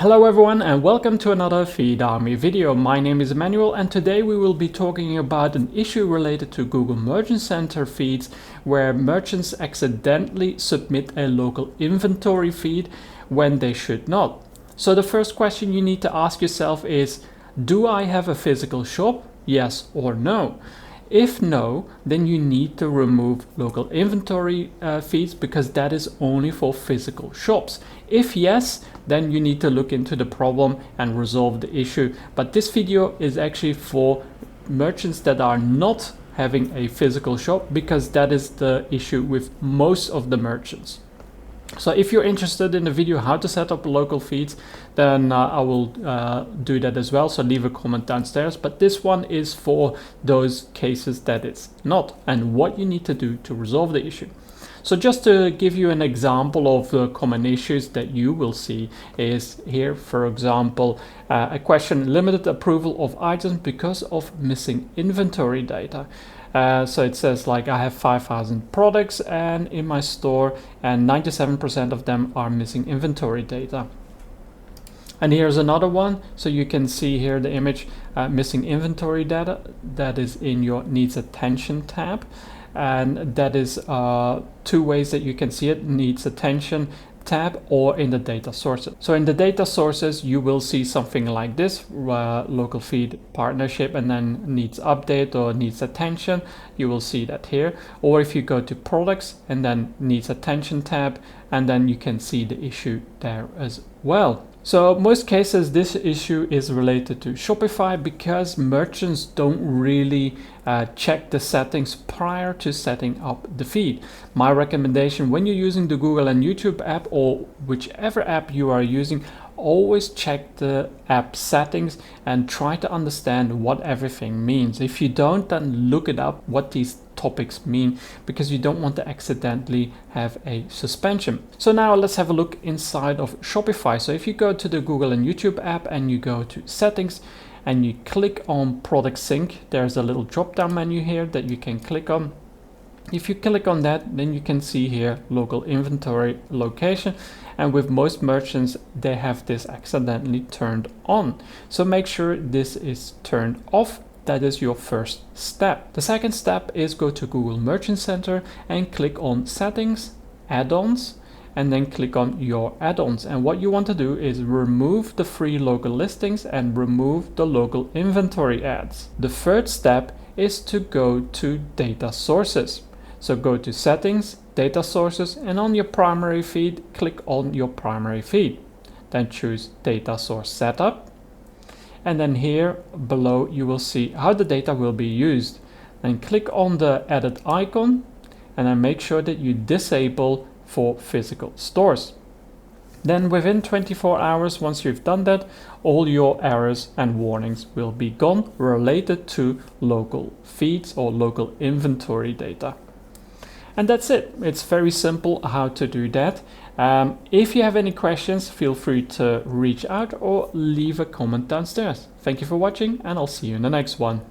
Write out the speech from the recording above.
Hello everyone and welcome to another Feed Army video. My name is Emmanuel and today we will be talking about an issue related to Google Merchant Center feeds where merchants accidentally submit a local inventory feed when they should not. So the first question you need to ask yourself is, do I have a physical shop? Yes or no? If no, then you need to remove local inventory feeds because that is only for physical shops. If yes, then you need to look into the problem and resolve the issue. But this video is actually for merchants that are not having a physical shop because that is the issue with most of the merchants. So if you're interested in the video how to set up local feeds, then I will do that as well. So leave a comment downstairs. But this one is for those cases that it's not and what you need to do to resolve the issue. So just to give you an example of the common issues that you will see is here, for example, a question: limited approval of items because of missing inventory data. So it says like I have 5,000 products and in my store and 97% of them are missing inventory data. And here's another one. So you can see here the image, missing inventory data, that is in your needs attention tab. And that is two ways that you can see it: needs attention tab or in the data sources. So in the data sources you will see something like this, local feed partnership, and then needs update or needs attention. You will see that here. Or if you go to products and then needs attention tab, and then you can see the issue there as well. So most cases this issue is related to Shopify because merchants don't really check the settings prior to setting up the feed. My recommendation when you're using the Google and YouTube app or whichever app you are using, always check the app settings and try to understand what everything means. If you don't, then look it up what these topics mean, because you don't want to accidentally have a suspension. So now let's have a look inside of Shopify. So if you go to the Google and YouTube app and you go to settings and you click on product sync, there's a little drop down menu here that you can click on. If you click on that, then you can see here local inventory location, and with most merchants they have this accidentally turned on. So make sure this is turned off. That is your first step. The second step is go to Google Merchant Center and click on settings, add-ons, and then click on your add-ons. And what you want to do is remove the free local listings and remove the local inventory ads. The third step is to go to data sources. So go to settings, data sources, and on your primary feed, click on your primary feed. Then choose data source setup. And then here below you will see how the data will be used. Then click on the edit icon and then make sure that you disable for physical stores. Then within 24 hours, once you've done that, all your errors and warnings will be gone related to local feeds or local inventory data. And that's it. It's very simple how to do that. If you have any questions, feel free to reach out or leave a comment downstairs. Thank you for watching, and I'll see you in the next one.